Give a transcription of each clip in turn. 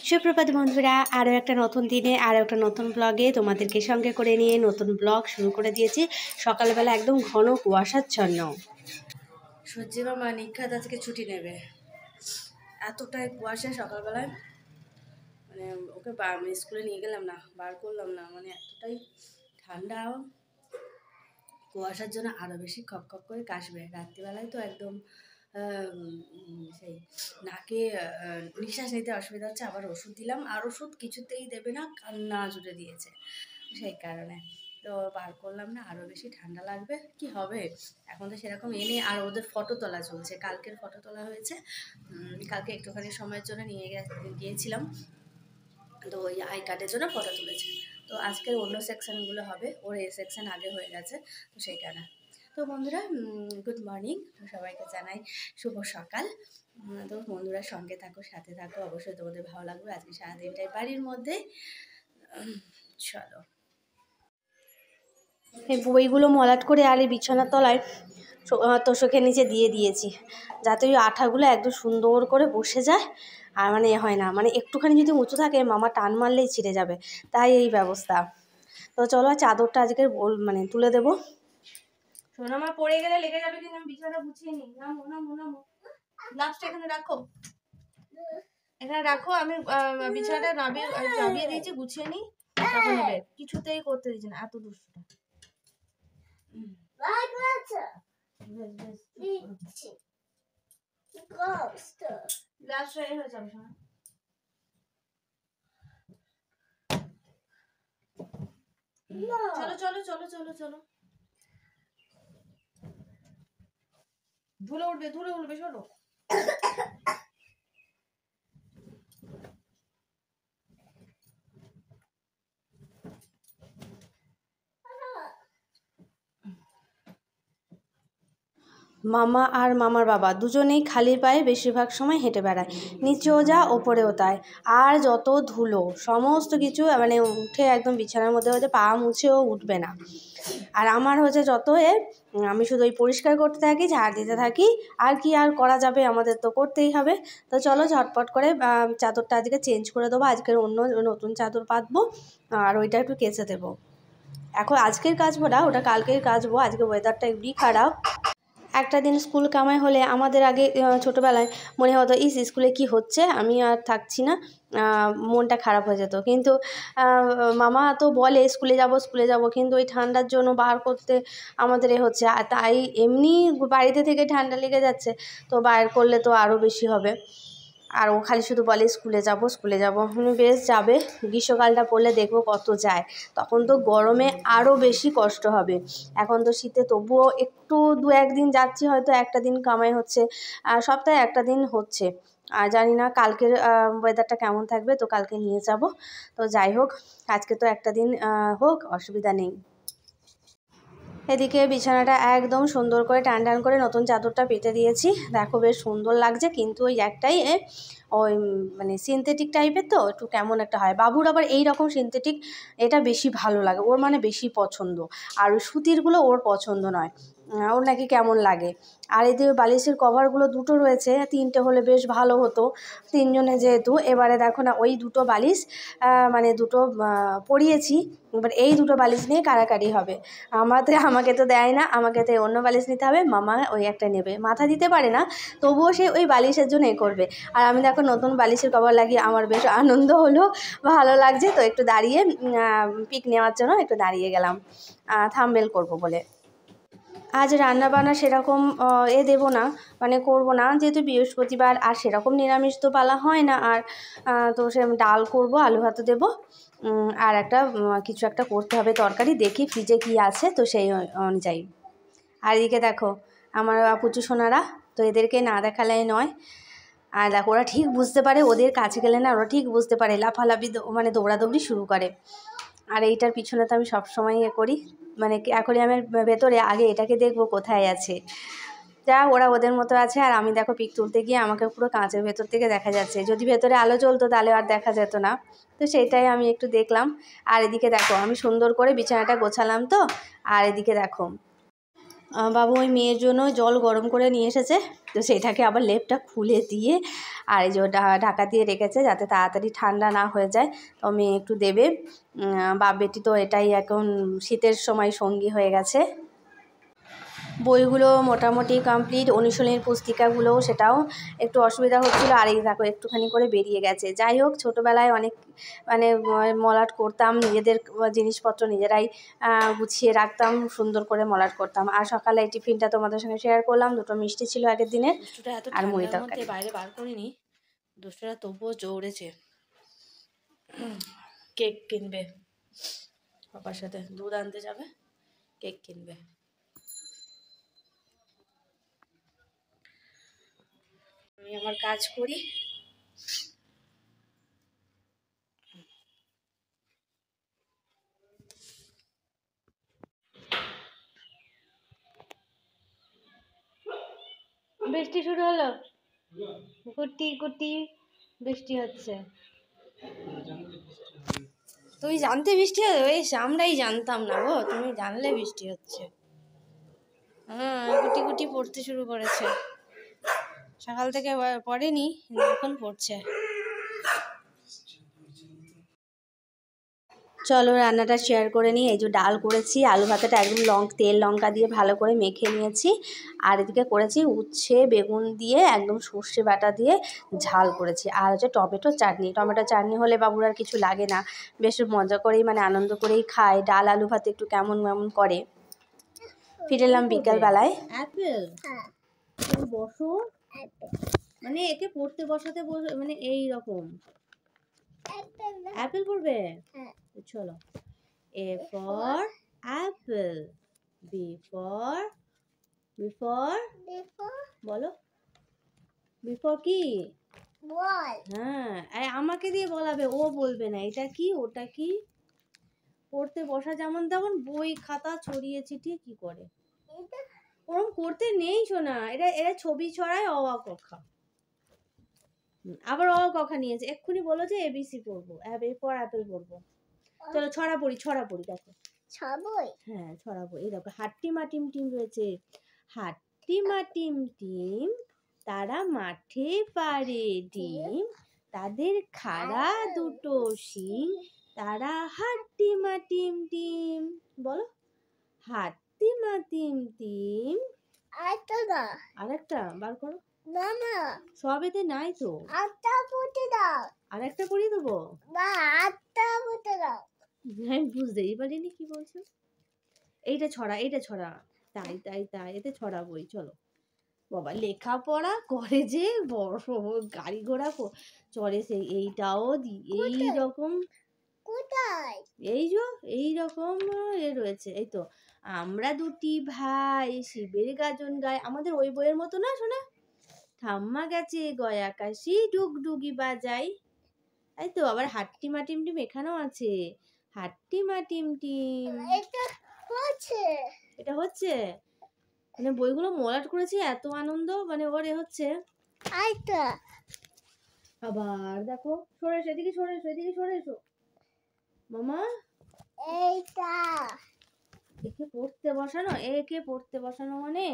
সুপ্রভাত বন্ধুরা, আরও একটা নতুন দিনে আরও একটা নতুন ব্লগে তোমাদেরকে সঙ্গে করে নিয়ে নতুন ব্লগ শুরু করে দিয়েছি। সকালবেলা একদম ঘন কুয়াশাচ্ছন্ন। সূর্যি বা নিখাত আজকে ছুটি নেবে, এতটাই কুয়াশা সকালবেলায়। মানে ওকে স্কুলে নিয়ে গেলাম না, বার করলাম না, মানে এতটাই ঠান্ডা। কুয়াশার জন্য আরও বেশি খপ খপ করে কাশবে। রাত্রিবেলায় তো একদম সেই নাকে নিঃশ্বাস নিতে অসুবিধা হচ্ছে। আবার ওষুধ দিলাম, আর ওষুধ কিছুতেই দেবে না, কান্না জুড়ে দিয়েছে। সেই কারণে তো বার করলাম না, আরও বেশি ঠান্ডা লাগবে। কি হবে এখন তো সেরকম এনে। আর ওদের ফটো তোলা চলছে, কালকের ফটো তোলা হয়েছে। কালকে একটুখানি সময়ের জন্য গিয়েছিলাম, তো ওই আই কার্ডের জন্য ফটো তুলেছে। তো আজকের অন্য সেকশানগুলো হবে, ওর এ সেকশান আগে হয়ে গেছে, তো সেই কারণে। তো বন্ধুরা, গুড মর্নিং, সবাইকে জানাই শুভ সকাল। তো বন্ধুরা সঙ্গে থাকো, সাথে থাকো, অবশ্যই তোমাদের ভালো লাগবে। আজকে সারাদিনটাই বাড়ির মধ্যে। চলো, এই বইগুলো মলাট করে আর এই বিছানার তলায় তোষকের নিচে দিয়ে দিয়েছি, যাতে ওই আঠাগুলো একদম সুন্দর করে বসে যায়। আর মানে হয় না, মানে একটুখানি যদি উঁচু থাকে মামা টান মারলেই ছিঁড়ে যাবে, তাই এই ব্যবস্থা। তো চলো চাদরটা আজকে মানে তুলে দেবো। সোনামা পড়ে গেলে লেগে যাবে, কিন্তু আমি বিছানাটা গুছিয়ে নিই। নামো নামো নামো, গ্লাভসটা এখানে রাখো, এখানে রাখো। আমি বিছানাটা নামিয়ে দিয়েছি, গুছিয়ে নিই, তখন নেবে। কিছুতেই করতে দিচ্ছি না, এত দুষ্টটা। চলো চলো চলো চলো চলো, ধুলো উঠবে, ধুলো উঠবে, সরো। মামা আর মামার বাবা দুজনেই খালি পায়ে বেশিরভাগ সময় হেঁটে বেড়ায়, নিচেও যা ওপরেও তাই। আর যত ধুলো সমস্ত কিছু, মানে উঠে একদম বিছানার মধ্যে হচ্ছে পা মুছেও উঠবে না। আর আমার হচ্ছে যত আমি শুধু ওই পরিষ্কার করতে থাকি, ঝাড় দিতে থাকি। আর কি আর করা যাবে, আমাদের তো করতেই হবে। তো চলো ঝটপট করে চাদরটা আজকে চেঞ্জ করে দেবো। আজকের অন্য নতুন চাদর পাতবো, আর ওইটা একটু কেচে দেবো। এখন আজকের কাচবো না, ওটা কালকের কাচবো। আজকে ওয়েদারটা এমনি খারাপ। একটা দিন স্কুল কামাই হলে আমাদের আগে ছোটোবেলায় মনে হতো স্কুলে কি হচ্ছে, আমি আর থাকছি না, মনটা খারাপ হয়ে যেত। কিন্তু মামা তো বলে স্কুলে যাব, কিন্তু ওই ঠান্ডার জন্য বার করতে আমাদের হচ্ছে। আর তাই এমনি বাড়িতে থেকে ঠান্ডা লেগে যাচ্ছে, তো বাইর করলে তো আরও বেশি হবে। আর ও খালি শুধু বলে স্কুলে যাব। বেশ যাবে, গ্রীষ্মকালটা পড়লে দেখবো কত যায়, তখন তো গরমে আরও বেশি কষ্ট হবে। এখন তো শীতে তবুও একটু 2-1 দিন যাচ্ছি, হয়তো একটা দিন কামাই হচ্ছে, সপ্তাহে একটা দিন হচ্ছে। আর জানি না কালকের ওয়েদারটা কেমন থাকবে, তো কালকে নিয়ে যাব। তো যাই হোক, আজকে তো একটা দিন হোক, অসুবিধা নেই। এদিকে বিছানাটা একদম সুন্দর করে টান করে নতুন চাদরটা পেতে দিয়েছি। দেখো বেশ সুন্দর লাগছে, কিন্তু ওই একটাই ওই মানে সিনথেটিক টাইপের, তো একটু কেমন একটা হয়। বাবুর আবার এই রকম সিনথেটিক এটা বেশি ভালো লাগে, ওর মানে বেশি পছন্দ। আর ওই সুতিরগুলো ওর পছন্দ নয়, ওর নাকি কেমন লাগে। আর এদিকে বালিশের কভারগুলো দুটো রয়েছে, 3টে হলে বেশ ভালো হতো, 3জনে যেহেতু। এবারে দেখো না, ওই দুটো বালিশ মানে দুটো পরিয়েছি, এবার এই দুটো বালিশ নিয়ে কাড়াকাড়ি হবে। আমাকে তো দেয় না, আমাকে তো অন্য বালিশ নিতে হবে, মামা ওই একটা নেবে। মাথা দিতে পারে না, তবুও সে ওই বালিশের জন্য করবে। আর আমি দেখো নতুন বালিশের কভার লাগিয়ে আমার বেশ আনন্দ হলো, ভালো লাগছে। তো একটু দাঁড়িয়ে পিক নেওয়ার জন্য একটু দাঁড়িয়ে গেলাম, থাম্বনেল করব বলে। আজ রান্নাবান্না সেরকম দেবো না, মানে করবো না, যেহেতু বৃহস্পতিবার। আর সেরকম নিরামিষ তো পালা হয় না। আর তো সে ডাল করব, আলু ভাতে দেবো, আর একটা কিছু একটা করতে হবে তরকারি, দেখি ফ্রিজে কি আছে, তো সেই অনুযায়ী। আর এদিকে দেখো আমার পুচু সোনারা, তো এদেরকে না দেখালে নয়। আর দেখো ওরা ঠিক বুঝতে পারে, ওদের কাছে গেলে না ওরা ঠিক বুঝতে পারে, লাফালাফি মানে দৌড়াদৌড়ি শুরু করে। আর এইটার পিছনে তো আমি সবসময় করি, মানে অ্যাকোয়ারিয়ামের ভেতরে আগে এটাকে দেখবো কোথায় আছে। যা ওরা ওদের মতো আছে, আর আমি দেখো পিক তুলতে গিয়ে আমাকে পুরো কাঁচের ভেতর থেকে দেখা যাচ্ছে। যদি ভেতরে আলো জ্বলতো তাহলে আর দেখা যেত না, তো সেইটাই আমি একটু দেখলাম। আর এদিকে দেখো আমি সুন্দর করে বিছানাটা গোছালাম, তো আর এদিকে দেখো বাবু ওই মেয়ের জন্য জল গরম করে নিয়ে এসেছে, তো সেটাকে আবার লেপটা খুলে দিয়ে আর এই যে ঢাকা দিয়ে রেখেছে যাতে তাড়াতাড়ি ঠান্ডা না হয়ে যায়। তো মেয়ে একটু দেবে, বাপ বেটি তো এটাই এখন শীতের সময় সঙ্গী হয়ে গেছে। বইগুলো মোটামুটি কমপ্লিট, অনুশীলনের পুস্তিকাগুলোও সেটাও একটু অসুবিধা হচ্ছিলো। আর এই দেখো একটুখানি করে বেরিয়ে গেছে। যাই হোক, ছোটোবেলায় অনেক মানে মলাট করতাম, নিজেদের জিনিসপত্র নিজেরাই গুছিয়ে রাখতাম, সুন্দর করে মলাট করতাম। আর সকালে এই টিফিনটা তোমাদের সঙ্গে শেয়ার করলাম, দুটো মিষ্টি ছিল আগের দিনের আর মুড়ি তরকারি। বাইরে বার করিনি, দুষ্টরা তবুও চৌড়েছে। কেক কিনবে, বাবার সাথে দুধ আনতে যাবে, কেক কিনবে। আমি আমার কাজ করি। বৃষ্টি শুরু হলো, কুটি কুটি বৃষ্টি হচ্ছে। তুমি জানতে বৃষ্টি হবে? বেশ, আমরাই জানতাম না গো, তুমি জানলে বৃষ্টি হচ্ছে। হ্যাঁ, কুটি কুটি পড়তে শুরু করেছে, সকাল থেকে পড়েনি, এখন পড়ছে। চলো রান্নাটা শেয়ার করে নিই। এই যে ডাল করেছি, আলু ভাতাটা একদম তেল লঙ্কা দিয়ে ভালো করে মেখে নিয়েছি। আর এদিকে করেছি উচ্ছে বেগুন দিয়ে একদম সর্ষে বাটা দিয়ে ঝাল করেছি। আর হচ্ছে টমেটো চাটনি হলে বাবুর আর কিছু লাগে না, বেশ মজা করেই মানে আনন্দ করেই খায়। ডাল আলু ভাত একটু কেমন কেমন করে। ফিরে এলাম বিকালবেলায়। অ্যাপেল বসো, মানে একে পড়তে বসাতে মানে এই রকম অ্যাপেল পড়বে। চলো, A for apple, B for বলো, B for কি? বল। হ্যাঁ, আমাকে দিয়ে বলাবে, ও বলবে না এটা কি ওটা কি। পড়তে বসা যেমন তেমন বই খাতা ছড়িয়ে ছিটিয়ে কি করে, ওরকম করতে নেই শোনা। এরা ছবি ছড়ায় অ আ ক খ, আবার অ ক খ নিয়েছে। এক্ষুনি বলো যে ABC পড়বো, A for apple পড়বো। চলো ছড়া পড়ি দেখো। হ্যাঁ, ছড়াবো। এই দেখো, হাট্টিমা টিম টিম রয়েছে। হাট্টিমা টিম টিম, তারা মাঠে পাড়ে ডিম, তাদের খাড়া দুটো শিং, তারা হাট্টিমা টিম টিম। বলো, হাট্টিমা টিম টিম। আরেকটা বার করো। না, সব এতে নাই তো। আরেকটা পড়িয়ে দেবো। আমি বুঝতেই পারিনি কি বলছো। এইটা ছড়া, তাই এতে ছড়াবোই। চলো বাবা, লেখাপড়া করে যে বড় গাড়ি ঘোড়া চড়ে, সেই এইটাও এইরকম এইরকম রয়েছে। এই তো, আমরা দুটি ভাই শিবের গাজন গায়, আমাদের ওই বইয়ের মতো না শোনা। ঠাম্মা গেছে গয়া কাশি ডুগডুগি বাজাই। তাই তো, আবার হাট্টিমা টিম টিম এখানেও আছে, হাট্টিমা টিম টিম। এটা হচ্ছে মানে বইগুলো মলাট করেছি, এত আনন্দ মানে ওরে হচ্ছে। আবার দেখো, সরে এসো এদিকে, সরে এসো মামা। একে পড়তে বসানো মানে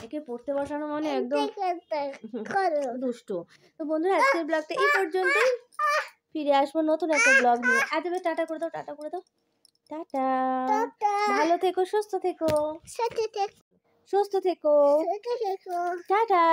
একে পড়তে বসানো মানে একদম দুষ্টু। তো বন্ধুরা, আজকের ব্লগটা এই পর্যন্তই। ফিরে আসবো নতুন একটা ব্লগ নিয়ে। টাটা করে দাও। টাটা, ভালো থেকো, সুস্থ থেকো, টাটা।